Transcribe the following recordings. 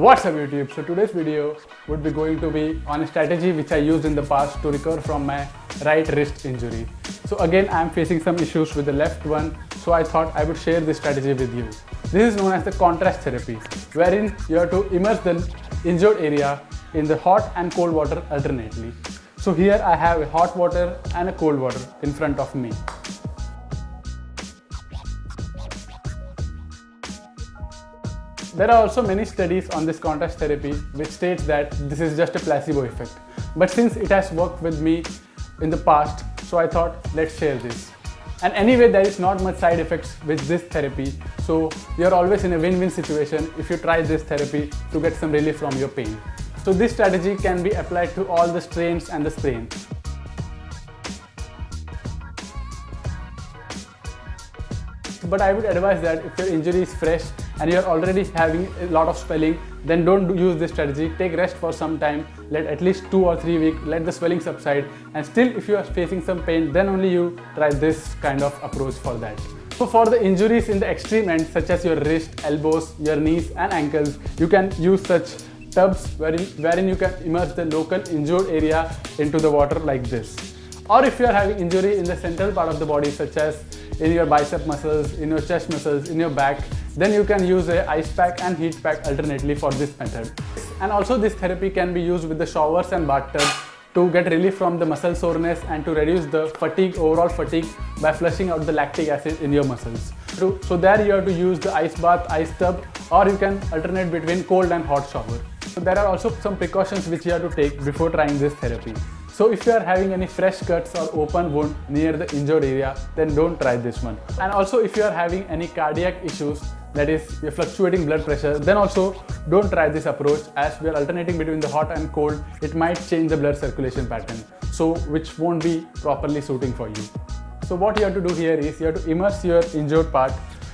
What's up YouTube? So today's video would be going to be on a strategy which I used in the past to recover from my right wrist injury. So again, I'm facing some issues with the left one, so I thought I would share this strategy with you. This is known as the contrast therapy, wherein you have to immerse the injured area in the hot and cold water alternately. So here I have a hot water and a cold water in front of me. There are also many studies on this contrast therapy which states that this is just a placebo effect. But since it has worked with me in the past, so I thought let's share this. And anyway, there is not much side effects with this therapy, so you're always in a win-win situation if you try this therapy to get some relief from your pain. So this strategy can be applied to all the strains and the sprains. But I would advise that if your injury is fresh and you are already having a lot of swelling, then don't use this strategy. Take rest for some time, let at least 2 or 3 weeks, let the swelling subside, and still if you are facing some pain, then only you try this kind of approach for that. So for the injuries in the extreme end, such as your wrist, elbows, your knees and ankles, you can use such tubs wherein you can immerse the local injured area into the water like this. Or if you are having injury in the central part of the body, such as in your bicep muscles, in your chest muscles, in your back, then you can use a ice pack and heat pack alternately for this method. And also this therapy can be used with the showers and bathtub to get relief from the muscle soreness and to reduce the fatigue, overall fatigue, by flushing out the lactic acid in your muscles. So there you have to use the ice bath, ice tub, or you can alternate between cold and hot shower. So there are also some precautions which you have to take before trying this therapy. So if you are having any fresh cuts or open wound near the injured area, then don't try this one. And also if you are having any cardiac issues, that is your fluctuating blood pressure, then also don't try this approach, as we are alternating between the hot and cold. It might change the blood circulation pattern, so which won't be properly suiting for you. So what you have to do here is you have to immerse your injured part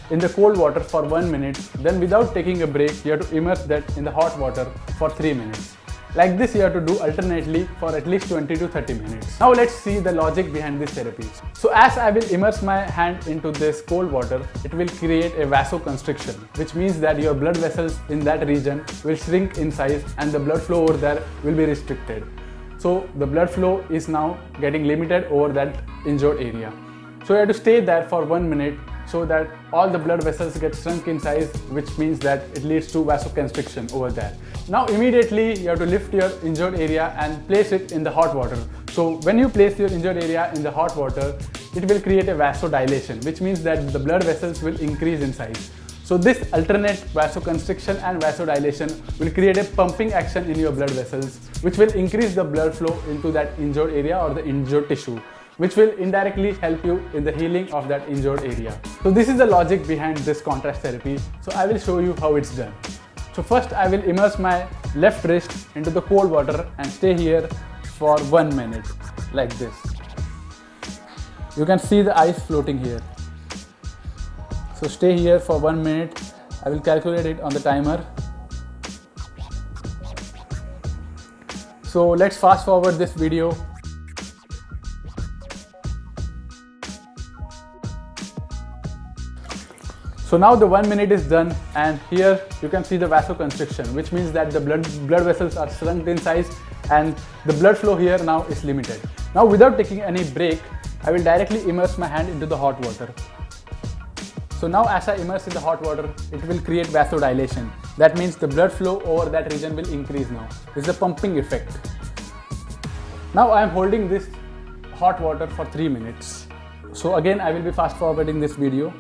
in the cold water for 1 minute. Then without taking a break, you have to immerse that in the hot water for 3 minutes. Like this you have to do alternately for at least 20 to 30 minutes. Now let's see the logic behind this therapy. So as I will immerse my hand into this cold water, it will create a vasoconstriction, which means that your blood vessels in that region will shrink in size and the blood flow over there will be restricted. So the blood flow is now getting limited over that injured area. So you have to stay there for 1 minute so that all the blood vessels get shrunk in size, which means that it leads to vasoconstriction over there. Now immediately you have to lift your injured area and place it in the hot water. So when you place your injured area in the hot water, it will create a vasodilation, which means that the blood vessels will increase in size. So this alternate vasoconstriction and vasodilation will create a pumping action in your blood vessels, which will increase the blood flow into that injured area or the injured tissue, which will indirectly help you in the healing of that injured area. So this is the logic behind this contrast therapy. So I will show you how it's done. So first I will immerse my left wrist into the cold water and stay here for 1 minute, like this. You can see the ice floating here. So stay here for 1 minute. I will calculate it on the timer. So let's fast forward this video. So now the 1 minute is done, and here you can see the vasoconstriction, which means that the blood vessels are shrunk in size and the blood flow here now is limited. Now without taking any break, I will directly immerse my hand into the hot water. So now as I immerse in the hot water, it will create vasodilation. That means the blood flow over that region will increase now. This is a pumping effect. Now I am holding this hot water for 3 minutes. So again I will be fast forwarding this video.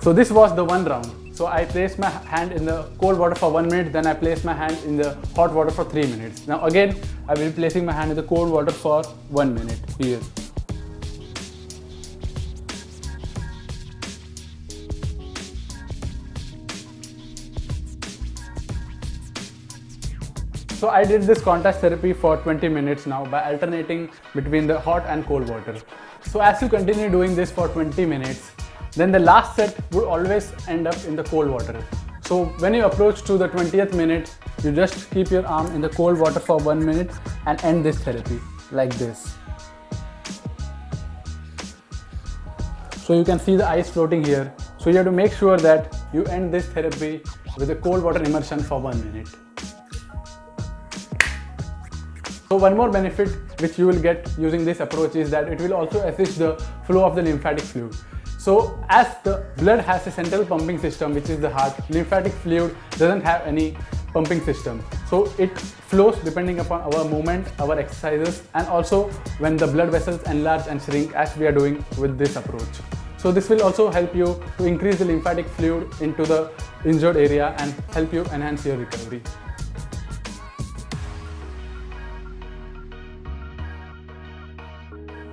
So this was the one round. So I placed my hand in the cold water for 1 minute, then I placed my hand in the hot water for 3 minutes. Now again, I will be placing my hand in the cold water for 1 minute here. So I did this contrast therapy for 20 minutes now by alternating between the hot and cold water. So as you continue doing this for 20 minutes, then the last set would always end up in the cold water. So when you approach to the 20th minute, you just keep your arm in the cold water for 1 minute and end this therapy like this. So you can see the ice floating here. So So you have to make sure that you end this therapy with a cold water immersion for 1 minute. So one more benefit which you will get using this approach is that it will also assist the flow of the lymphatic fluid. So as the blood has a central pumping system, which is the heart, lymphatic fluid doesn't have any pumping system. So it flows depending upon our movement, our exercises, and also when the blood vessels enlarge and shrink as we are doing with this approach. So this will also help you to increase the lymphatic fluid into the injured area and help you enhance your recovery.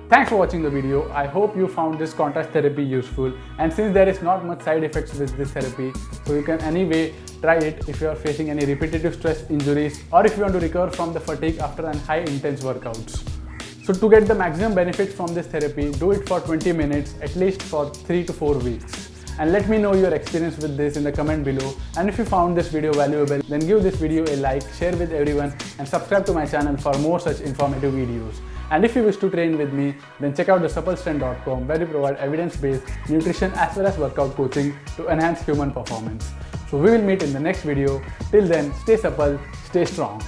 Thanks for watching the video. I hope you found this contrast therapy useful, and since there is not much side effects with this therapy, so you can anyway try it if you are facing any repetitive stress injuries or if you want to recover from the fatigue after an high intense workouts. So to get the maximum benefits from this therapy, do it for 20 minutes at least for 3 to 4 weeks. And let me know your experience with this in the comment below. And if you found this video valuable, then give this video a like, share with everyone, and subscribe to my channel for more such informative videos. And if you wish to train with me, then check out TheSuppleStrength.com, where we provide evidence-based nutrition as well as workout coaching to enhance human performance. So we will meet in the next video. Till then, stay supple, stay strong.